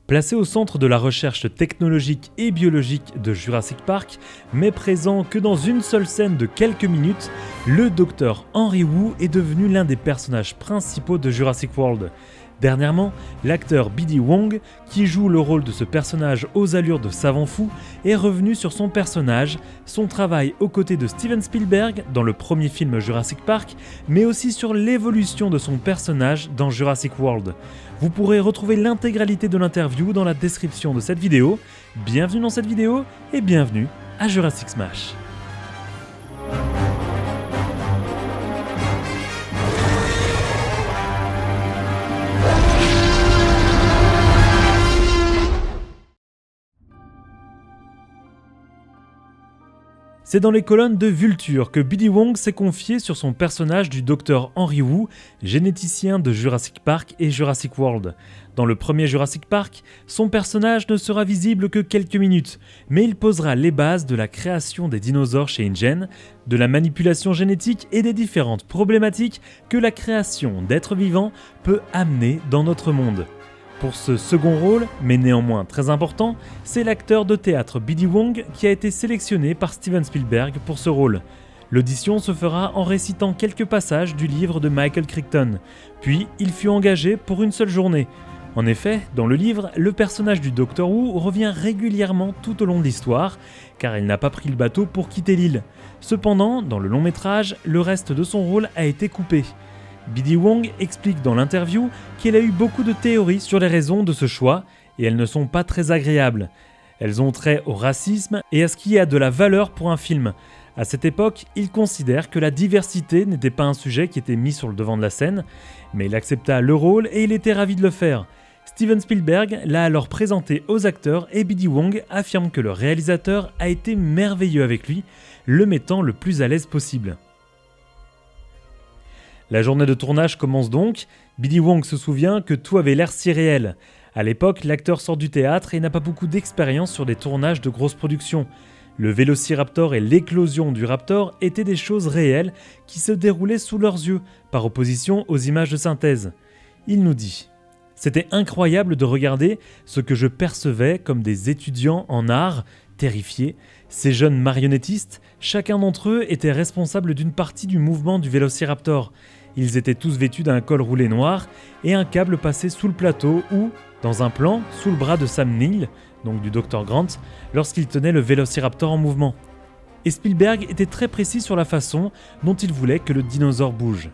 Placé au centre de la recherche technologique et biologique de Jurassic Park, mais présent que dans une seule scène de quelques minutes, le Dr Henry Wu est devenu l'un des personnages principaux de Jurassic World. Dernièrement, l'acteur B.D. Wong, qui joue le rôle de ce personnage aux allures de savant fou, est revenu sur son personnage, son travail aux côtés de Steven Spielberg dans le premier film Jurassic Park, mais aussi sur l'évolution de son personnage dans Jurassic World. Vous pourrez retrouver l'intégralité de l'interview dans la description de cette vidéo. Bienvenue dans cette vidéo et bienvenue à Jurassic Smash. C'est dans les colonnes de Vulture que B.D. Wong s'est confié sur son personnage du Dr Henry Wu, généticien de Jurassic Park et Jurassic World. Dans le premier Jurassic Park, son personnage ne sera visible que quelques minutes, mais il posera les bases de la création des dinosaures chez InGen, de la manipulation génétique et des différentes problématiques que la création d'êtres vivants peut amener dans notre monde. Pour ce second rôle, mais néanmoins très important, c'est l'acteur de théâtre B.D. Wong qui a été sélectionné par Steven Spielberg pour ce rôle. L'audition se fera en récitant quelques passages du livre de Michael Crichton, puis il fut engagé pour une seule journée. En effet, dans le livre, le personnage du Dr Wu revient régulièrement tout au long de l'histoire, car il n'a pas pris le bateau pour quitter l'île. Cependant, dans le long métrage, le reste de son rôle a été coupé. B.D. Wong explique dans l'interview qu'il a eu beaucoup de théories sur les raisons de ce choix et elles ne sont pas très agréables. Elles ont trait au racisme et à ce qui a de la valeur pour un film. À cette époque, il considère que la diversité n'était pas un sujet qui était mis sur le devant de la scène, mais il accepta le rôle et il était ravi de le faire. Steven Spielberg l'a alors présenté aux acteurs et B.D. Wong affirme que le réalisateur a été merveilleux avec lui, le mettant le plus à l'aise possible. La journée de tournage commence donc. B.D. Wong se souvient que tout avait l'air si réel. À l'époque, l'acteur sort du théâtre et n'a pas beaucoup d'expérience sur des tournages de grosses productions. Le Vélociraptor et l'éclosion du Raptor étaient des choses réelles qui se déroulaient sous leurs yeux, par opposition aux images de synthèse. Il nous dit « C'était incroyable de regarder ce que je percevais comme des étudiants en art, terrifiés. Ces jeunes marionnettistes, chacun d'entre eux était responsable d'une partie du mouvement du Vélociraptor. Ils étaient tous vêtus d'un col roulé noir et un câble passé sous le plateau ou, dans un plan, sous le bras de Sam Neill, donc du Dr Grant, lorsqu'il tenait le Vélociraptor en mouvement. Et Spielberg était très précis sur la façon dont il voulait que le dinosaure bouge.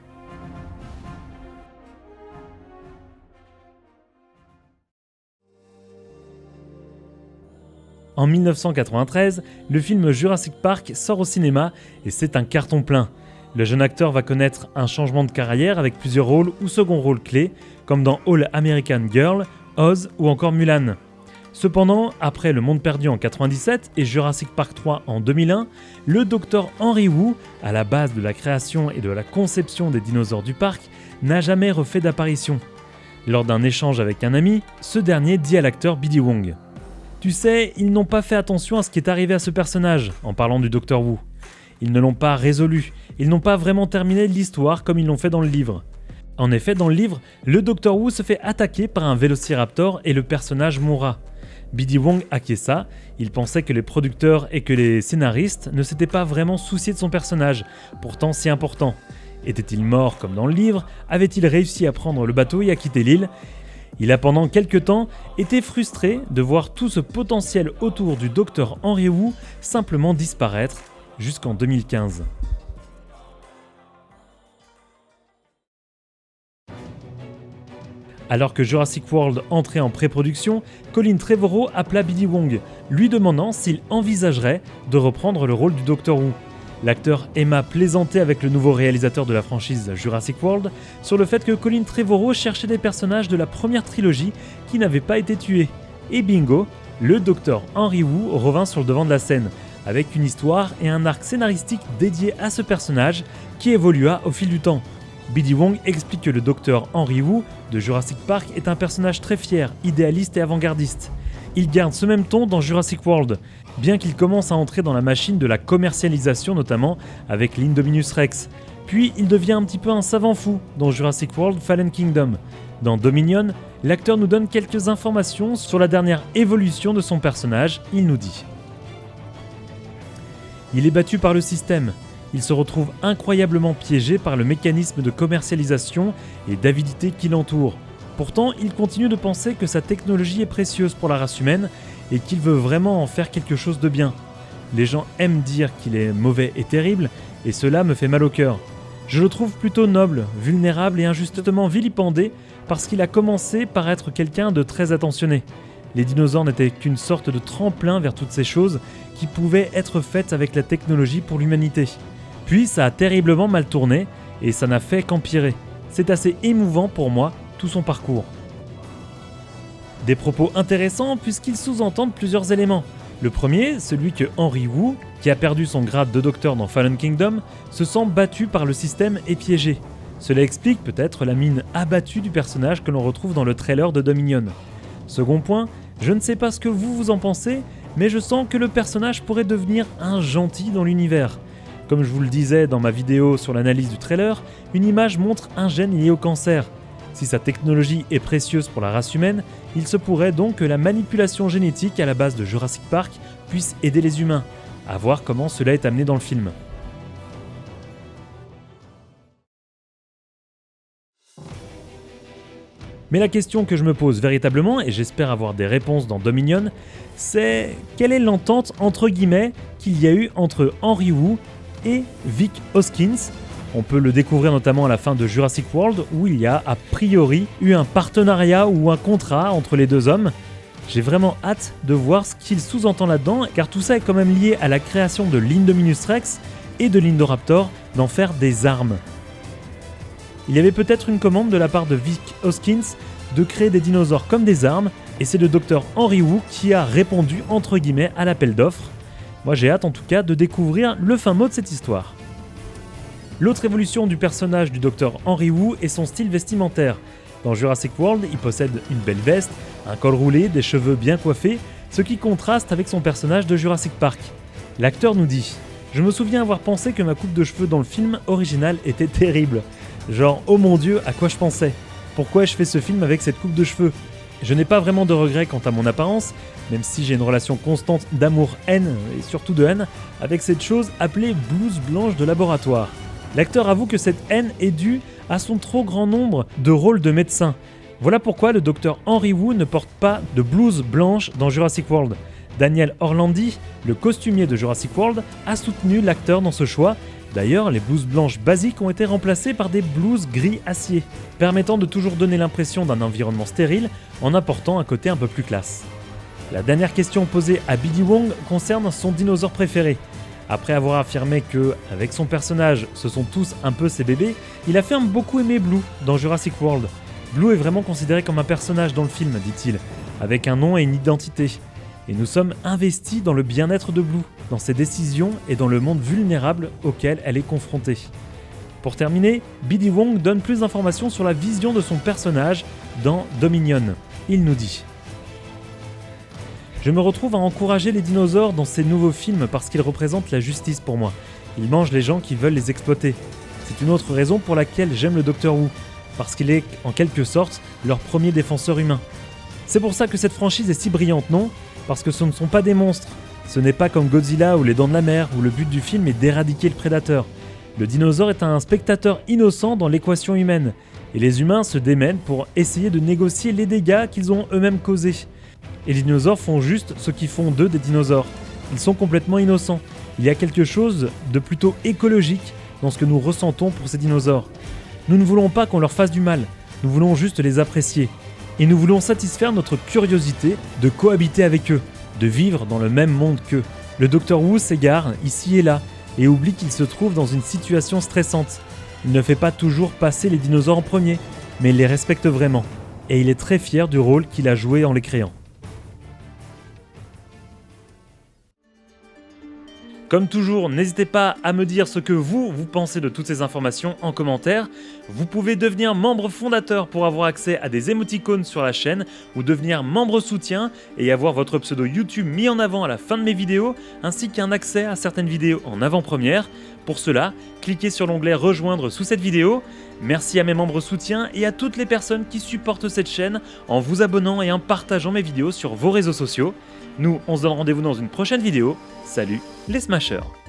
En 1993, le film Jurassic Park sort au cinéma et c'est un carton plein. Le jeune acteur va connaître un changement de carrière avec plusieurs rôles ou second rôles clés, comme dans All American Girl, Oz ou encore Mulan. Cependant, après Le Monde Perdu en 1997 et Jurassic Park 3 en 2001, le Dr Henry Wu, à la base de la création et de la conception des dinosaures du parc, n'a jamais refait d'apparition. Lors d'un échange avec un ami, ce dernier dit à l'acteur B.D. Wong « Tu sais, ils n'ont pas fait attention à ce qui est arrivé à ce personnage, en parlant du Dr Wu. Ils ne l'ont pas résolu, ils n'ont pas vraiment terminé l'histoire comme ils l'ont fait dans le livre. » En effet, dans le livre, le Dr Wu se fait attaquer par un Vélociraptor et le personnage mourra. B.D. Wong acquiesça, il pensait que les producteurs et que les scénaristes ne s'étaient pas vraiment souciés de son personnage, pourtant si important. Était-il mort comme dans le livre? Avait-il réussi à prendre le bateau et à quitter l'île? Il a pendant quelques temps été frustré de voir tout ce potentiel autour du Dr Henry Wu simplement disparaître jusqu'en 2015. Alors que Jurassic World entrait en pré-production, Colin Trevorrow appela B.D. Wong, lui demandant s'il envisagerait de reprendre le rôle du Dr Wu. L'acteur aima plaisanter avec le nouveau réalisateur de la franchise Jurassic World sur le fait que Colin Trevorrow cherchait des personnages de la première trilogie qui n'avaient pas été tués. Et bingo, le Dr Henry Wu revint sur le devant de la scène, avec une histoire et un arc scénaristique dédié à ce personnage qui évolua au fil du temps. B.D. Wong explique que le Dr Henry Wu de Jurassic Park est un personnage très fier, idéaliste et avant-gardiste. Il garde ce même ton dans Jurassic World, bien qu'il commence à entrer dans la machine de la commercialisation, notamment avec l'Indominus Rex. Puis il devient un petit peu un savant fou dans Jurassic World Fallen Kingdom. Dans Dominion, l'acteur nous donne quelques informations sur la dernière évolution de son personnage, il nous dit: il est battu par le système. Il se retrouve incroyablement piégé par le mécanisme de commercialisation et d'avidité qui l'entoure. Pourtant, il continue de penser que sa technologie est précieuse pour la race humaine et qu'il veut vraiment en faire quelque chose de bien. Les gens aiment dire qu'il est mauvais et terrible, et cela me fait mal au cœur. Je le trouve plutôt noble, vulnérable et injustement vilipendé parce qu'il a commencé par être quelqu'un de très attentionné. Les dinosaures n'étaient qu'une sorte de tremplin vers toutes ces choses qui pouvaient être faites avec la technologie pour l'humanité. Puis ça a terriblement mal tourné et ça n'a fait qu'empirer. C'est assez émouvant pour moi, tout son parcours. Des propos intéressants puisqu'ils sous-entendent plusieurs éléments. Le premier, celui que Henry Wu, qui a perdu son grade de docteur dans Fallen Kingdom, se sent battu par le système et piégé. Cela explique peut-être la mine abattue du personnage que l'on retrouve dans le trailer de Dominion. Second point, je ne sais pas ce que vous en pensez, mais je sens que le personnage pourrait devenir un gentil dans l'univers. Comme je vous le disais dans ma vidéo sur l'analyse du trailer, une image montre un gène lié au cancer. Si sa technologie est précieuse pour la race humaine, il se pourrait donc que la manipulation génétique à la base de Jurassic Park puisse aider les humains. À voir comment cela est amené dans le film. Mais la question que je me pose véritablement, et j'espère avoir des réponses dans Dominion, c'est quelle est l'entente entre guillemets qu'il y a eu entre Henry Wu et Vic Hoskins. On peut le découvrir notamment à la fin de Jurassic World où il y a a priori eu un partenariat ou un contrat entre les deux hommes. J'ai vraiment hâte de voir ce qu'il sous-entend là-dedans car tout ça est quand même lié à la création de l'Indominus Rex et de l'Indoraptor d'en faire des armes. Il y avait peut-être une commande de la part de Vic Hoskins de créer des dinosaures comme des armes et c'est le docteur Henry Wu qui a répondu entre guillemets à l'appel d'offres. Moi j'ai hâte en tout cas de découvrir le fin mot de cette histoire. L'autre évolution du personnage du docteur Henry Wu est son style vestimentaire. Dans Jurassic World, il possède une belle veste, un col roulé, des cheveux bien coiffés, ce qui contraste avec son personnage de Jurassic Park. L'acteur nous dit: je me souviens avoir pensé que ma coupe de cheveux dans le film original était terrible. Genre, oh mon dieu, à quoi je pensais? Pourquoi je fais ce film avec cette coupe de cheveux? Je n'ai pas vraiment de regrets quant à mon apparence, même si j'ai une relation constante d'amour-haine, et surtout de haine, avec cette chose appelée blouse blanche de laboratoire. L'acteur avoue que cette haine est due à son trop grand nombre de rôles de médecin. Voilà pourquoi le docteur Henry Wu ne porte pas de blouse blanche dans Jurassic World. Daniel Orlandi, le costumier de Jurassic World, a soutenu l'acteur dans ce choix. D'ailleurs, les blouses blanches basiques ont été remplacées par des blouses gris acier, permettant de toujours donner l'impression d'un environnement stérile en apportant un côté un peu plus classe. La dernière question posée à Billy Wong concerne son dinosaure préféré. Après avoir affirmé que, avec son personnage, ce sont tous un peu ses bébés, il affirme beaucoup aimer Blue dans Jurassic World. Blue est vraiment considéré comme un personnage dans le film, dit-il, avec un nom et une identité. Et nous sommes investis dans le bien-être de Blue, dans ses décisions et dans le monde vulnérable auquel elle est confrontée. Pour terminer, Billy Wong donne plus d'informations sur la vision de son personnage dans Dominion. Il nous dit: je me retrouve à encourager les dinosaures dans ces nouveaux films parce qu'ils représentent la justice pour moi. Ils mangent les gens qui veulent les exploiter. C'est une autre raison pour laquelle j'aime le Dr Wu, parce qu'il est en quelque sorte leur premier défenseur humain. C'est pour ça que cette franchise est si brillante, non? Parce que ce ne sont pas des monstres. Ce n'est pas comme Godzilla ou Les Dents de la Mer où le but du film est d'éradiquer le prédateur. Le dinosaure est un spectateur innocent dans l'équation humaine, et les humains se démènent pour essayer de négocier les dégâts qu'ils ont eux-mêmes causés. Et les dinosaures font juste ce qui font d'eux des dinosaures. Ils sont complètement innocents. Il y a quelque chose de plutôt écologique dans ce que nous ressentons pour ces dinosaures. Nous ne voulons pas qu'on leur fasse du mal, nous voulons juste les apprécier. Et nous voulons satisfaire notre curiosité de cohabiter avec eux, de vivre dans le même monde qu'eux. Le Dr Wu s'égare ici et là, et oublie qu'il se trouve dans une situation stressante. Il ne fait pas toujours passer les dinosaures en premier, mais il les respecte vraiment. Et il est très fier du rôle qu'il a joué en les créant. Comme toujours, n'hésitez pas à me dire ce que vous pensez de toutes ces informations en commentaire. Vous pouvez devenir membre fondateur pour avoir accès à des émoticônes sur la chaîne ou devenir membre soutien et avoir votre pseudo YouTube mis en avant à la fin de mes vidéos ainsi qu'un accès à certaines vidéos en avant-première. Pour cela, cliquez sur l'onglet rejoindre sous cette vidéo. Merci à mes membres soutiens et à toutes les personnes qui supportent cette chaîne en vous abonnant et en partageant mes vidéos sur vos réseaux sociaux. Nous, on se donne rendez-vous dans une prochaine vidéo. Salut les Smashers!